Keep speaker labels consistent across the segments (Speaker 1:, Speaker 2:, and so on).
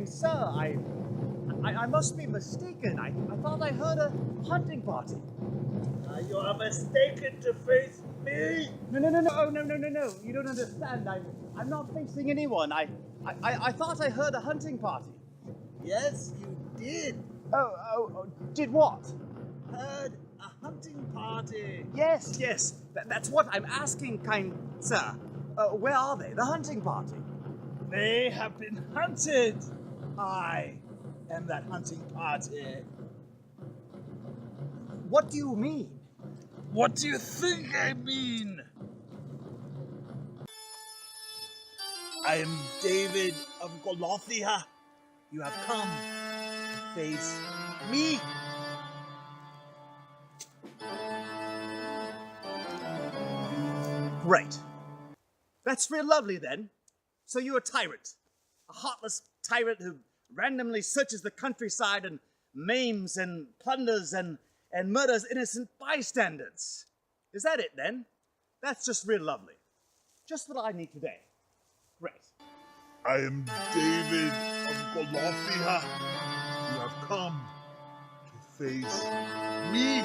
Speaker 1: kind sir, I must be mistaken. I thought I heard a hunting party.
Speaker 2: You are mistaken to face me.
Speaker 1: No. You don't understand. I'm not facing anyone. I thought I heard a hunting party.
Speaker 2: Yes, you did.
Speaker 1: Oh, did what?
Speaker 2: Heard a hunting party.
Speaker 1: Yes. That's what I'm asking, kind sir. Where are they? The hunting party.
Speaker 2: They have been hunted. I am that hunting party.
Speaker 1: What do you mean?
Speaker 2: What do you think I mean? I am David of Golothia. You have come to face me.
Speaker 1: Great. That's real lovely then. So you're a tyrant. A heartless tyrant who randomly searches the countryside and maims and plunders and murders innocent bystanders. Is that it then? That's just real lovely. Just what I need today. Great.
Speaker 2: I am David of Golothia. You have come to face me.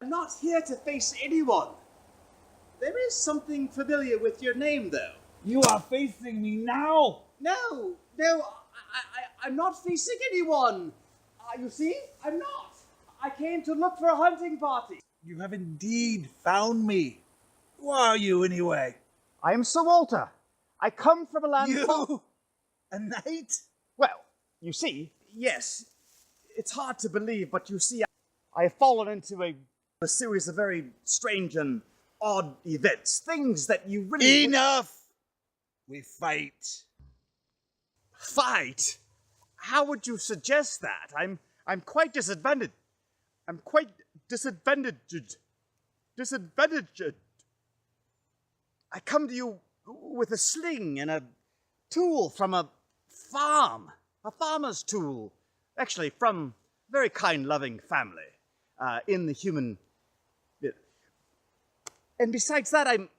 Speaker 1: I'm not here to face anyone. There is something familiar with your name, though.
Speaker 2: You are facing me now.
Speaker 1: No, I'm not facing anyone. You see, I'm not. I came to look for a hunting party.
Speaker 2: You have indeed found me. Who are you, anyway?
Speaker 1: I am Sir Walter. I come from a land...
Speaker 2: You? A knight?
Speaker 1: Well, you see, yes, it's hard to believe, but you see, I have fallen into a series of very strange and odd events. Things that you really...
Speaker 2: Enough! We fight.
Speaker 1: Fight? How would you suggest that? I'm quite disadvantaged. I'm quite disadvantaged. I come to you with a sling and a tool from a farm. A farmer's tool. Actually, from a very kind, loving family in the human... And besides that, I'm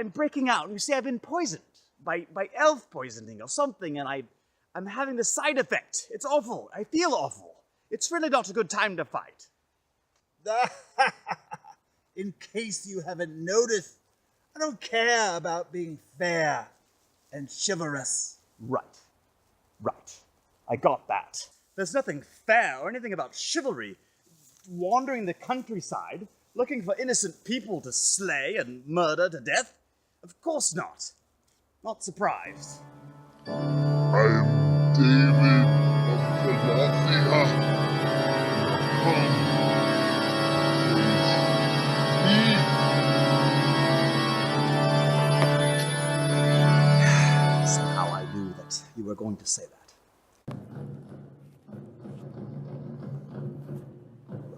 Speaker 1: breaking out. You see, I've been poisoned by elf poisoning or something, and I'm having the side effect. It's awful. I feel awful. It's really not a good time to fight.
Speaker 2: In case you haven't noticed, I don't care about being fair and chivalrous.
Speaker 1: Right. I got that. There's nothing fair or anything about chivalry. Wandering the countryside, looking for innocent people to slay and murder to death? Of course not. Not surprised.
Speaker 3: I am David of Golothia.
Speaker 1: Somehow I knew that you were going to say that.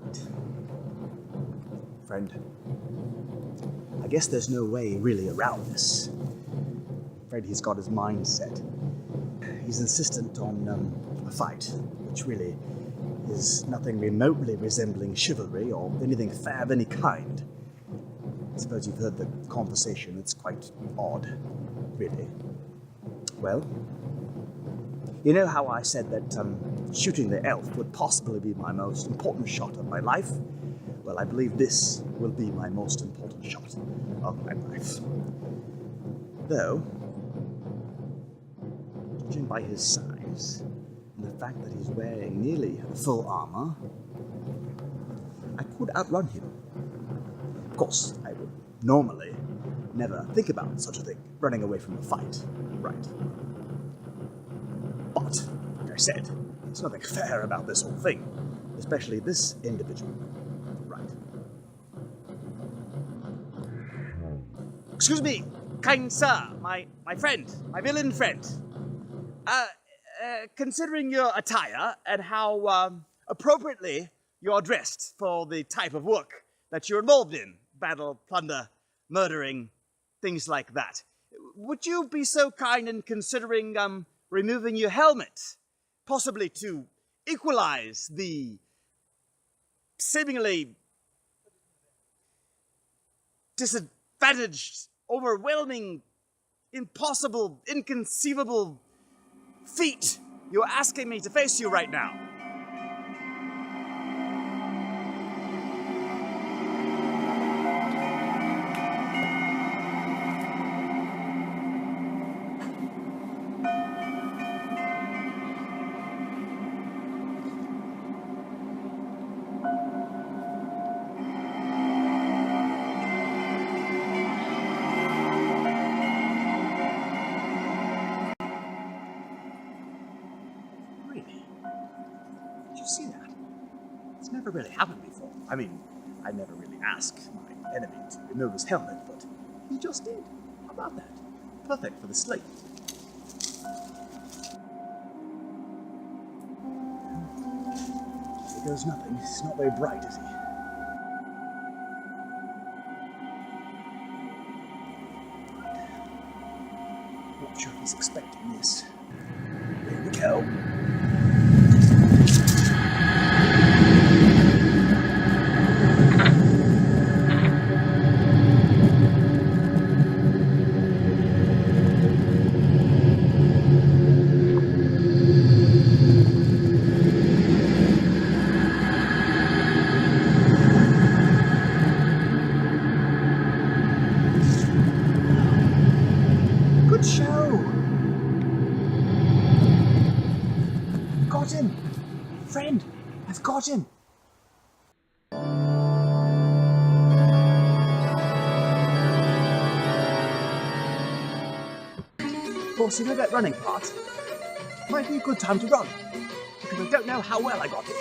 Speaker 1: Right. Friend, I guess there's no way really around this. Fred, he's got his mind set. He's insistent on a fight, which really is nothing remotely resembling chivalry or anything fair of any kind. I suppose you've heard the conversation. It's quite odd, really. Well, you know how I said that shooting the elf would possibly be my most important shot of my life? Well, I believe this will be my most important shot of my life. Though, judging by his size, and the fact that he's wearing nearly full armor, I could outrun him. Of course, I would normally never think about such a thing, running away from a fight, right? But, like I said, there's nothing fair about this whole thing, especially this individual, right? Excuse me, kind sir, my friend, my villain friend. Considering your attire and how appropriately you're dressed for the type of work that you're involved in, battle, plunder, murdering, things like that, would you be so kind in considering removing your helmet, possibly to equalize the seemingly disadvantaged, overwhelming impossible, inconceivable feat you're asking me to face you right now? Really? Did you see that? It's never really happened before. I mean, I never really asked my enemy to remove his helmet, but he just did. How about that? Perfect for the slate. Here goes nothing. He's not very bright, is he? Not sure if he's expecting this. Here we go. Good show! Got him! Friend, I've got him! Of course, you know that running part? Might be a good time to run, because I don't know how well I got it.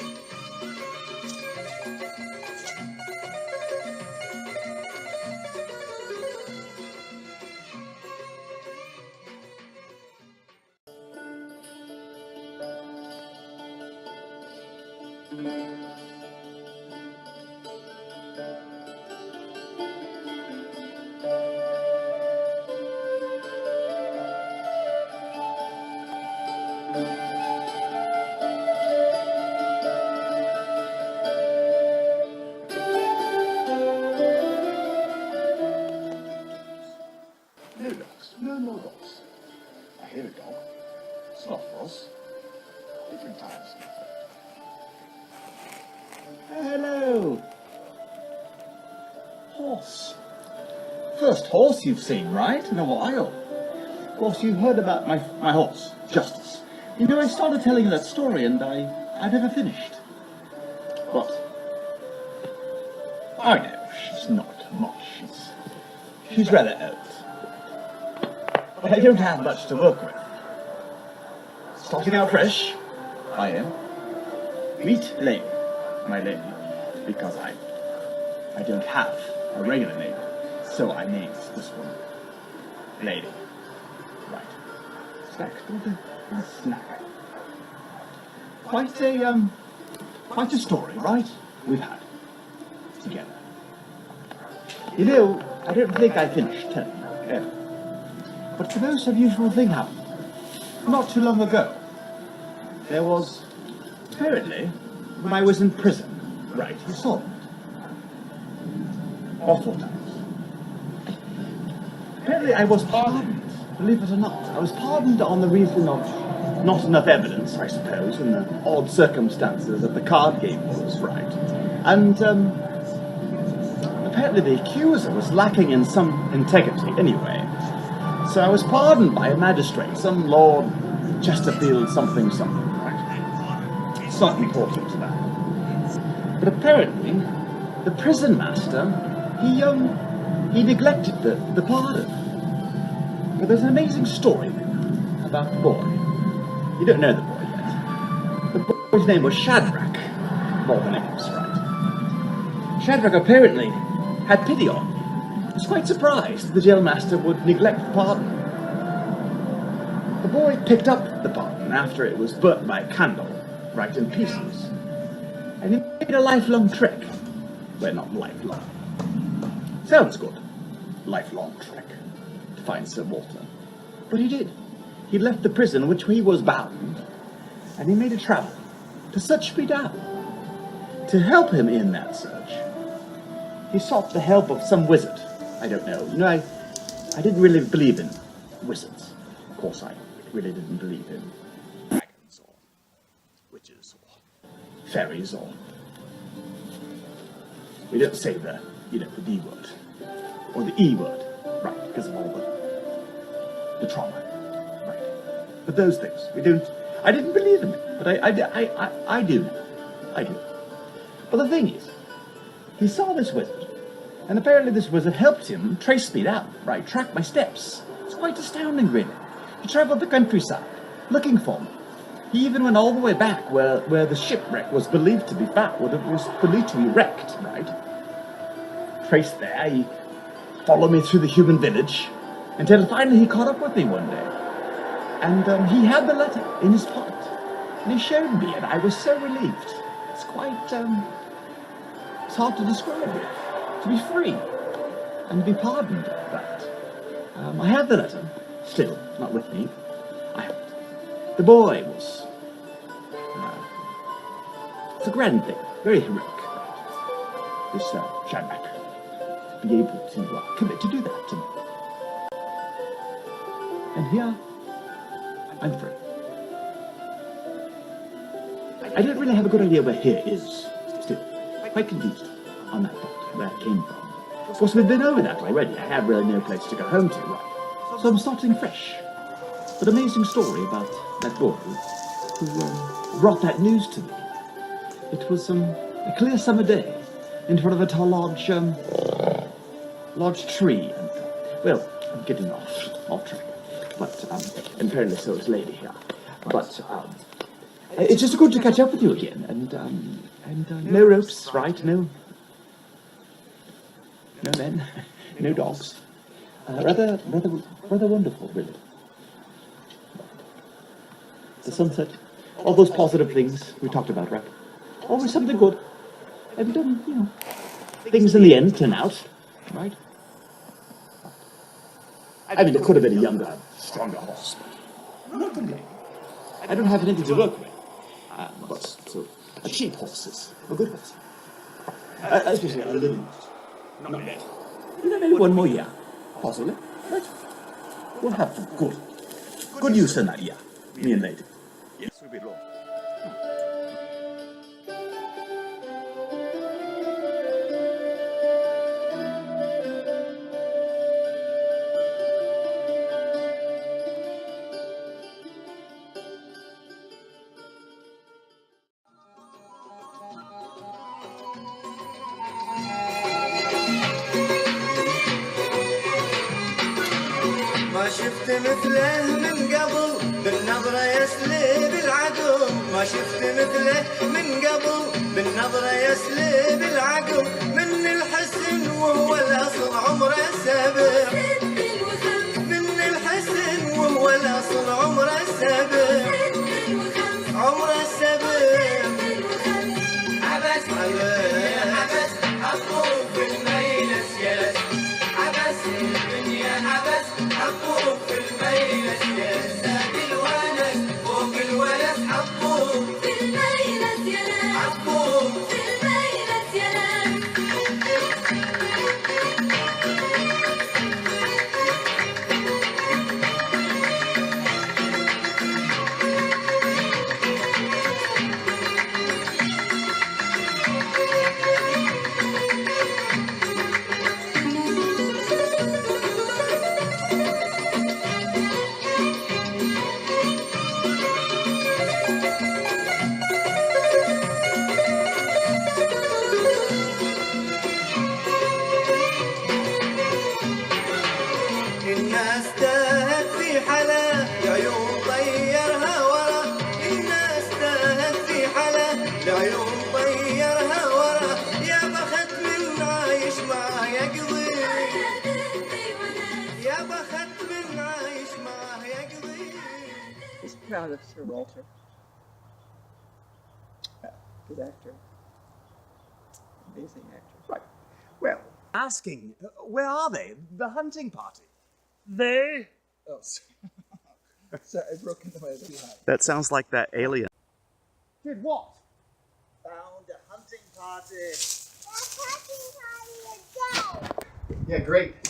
Speaker 4: No dogs. No more dogs. I hear a dog. It's not Ross. Different times. Hello. Horse. First horse you've seen, right? In a while. Of course, you've heard about my horse, Justice. You know, I started telling you that story and I never finished. But I know she's not much. She's rather old. But I don't have much to work with. Starting out fresh, I am. Meet Lady, my lady, because I don't have a regular name, so I named this one Lady. Right. Stacked with a snack. Quite a story, right? We've had together. You know, I don't think I finished telling you ever. But the most unusual thing happened. Not too long ago. There was, apparently, when I was in prison, right, assault. Awful times. Apparently I was pardoned, believe it or not. I was pardoned on the reason of not enough evidence, I suppose, and the odd circumstances that the card game was, right. And, apparently the accuser was lacking in some integrity anyway. So I was pardoned by a magistrate, some Lord Chesterfield something, right? It's not important to that. But apparently, the prison master, he neglected the pardon. But there's an amazing story there about the boy. You don't know the boy yet. The boy's name was Shadrach, more than names, right? Shadrach apparently had pity on me. I was quite surprised that the jail master would neglect the pardon. The boy picked up the pardon after it was burnt by a candle, right in pieces. And he made a lifelong trek. Well, not lifelong. Sounds good. Lifelong trek to find Sir Walter. But he did. He left the prison which he was bound, and he made a travel to search me down. To help him in that search, he sought the help of some wizard. I don't know. You know, I didn't really believe in wizards. Of course, I really didn't believe in dragons or witches or fairies or... We don't say the D word or the E word, right? Because of all the trauma, right? But those things, we don't. I didn't believe in it, but I do now. I do. But the thing is, he saw this wizard, and apparently this wizard helped him trace me down, right? Track my steps. It's quite astounding, really. He traveled the countryside looking for me. He even went all the way back where the shipwreck was believed to be found. It was believed to be wrecked, right? Traced there, he followed me through the human village until finally he caught up with me one day. And he had the letter in his pocket. And he showed me, and I was so relieved. It's quite, it's hard to describe it. To be free and to be pardoned like that. I have the letter, still not with me. I have it. The boy was... it's a grand thing, very heroic. This Shadrach, to be able to commit to do that to me. And here, I'm free. I don't really have a good idea where here is, still. Quite confused on that part, where it came from. Of course, we've been over that already. I have really no place to go home to, right? So I'm starting fresh. But amazing story about that boy who brought that news to me. It was a clear summer day in front of a tall, large tree. And, well, I'm getting off track. But, and apparently so is Lady here. But, it's just good to catch up with you again. And no ropes, right? No men, no dogs. Rather wonderful, really. The sunset, all those positive things we talked about, right? Always something good. And, things in the end turn out, right? I mean, it could have been a younger, stronger horse, but I'm not complaining. I don't have anything to work with. But, so, a cheap horse is a good horse. Especially a living horse. Not dead. Maybe one more year, possibly. Right? We'll have some good use in that year, me and Lady. Yes, we will.
Speaker 5: ما شفت مثله من قبل بالنظرة يسلب العقل ما شفت مثله من قبل بالنظرة يسلب العقل من الحسن وهو الأصل عمره سابق من الحسن وهو الأصل عمره سابق عمره سابق عبس عبس أطول في الميل سياس عبس الدنيا عبس حطوه في الميلس يا زاد الونس فوق الونس حطوه في الميلس يا ناس حطوه في الميلس يا ناس الناس تاهت في حلا العيون طيرها ورا الناس تاهت في حلا العيون طيرها ورا يا بخت من عايش معاه يقضي يا بخت من عايش معاه يقضي.
Speaker 6: He's proud of Sir Walter. Good actor. Amazing actor.
Speaker 1: Right. Well, asking, where are they? The hunting party.
Speaker 2: They? Oh, sorry, I broke into my behind.
Speaker 1: That sounds like that alien.
Speaker 2: Did what? Found a hunting party.
Speaker 3: Yeah, great.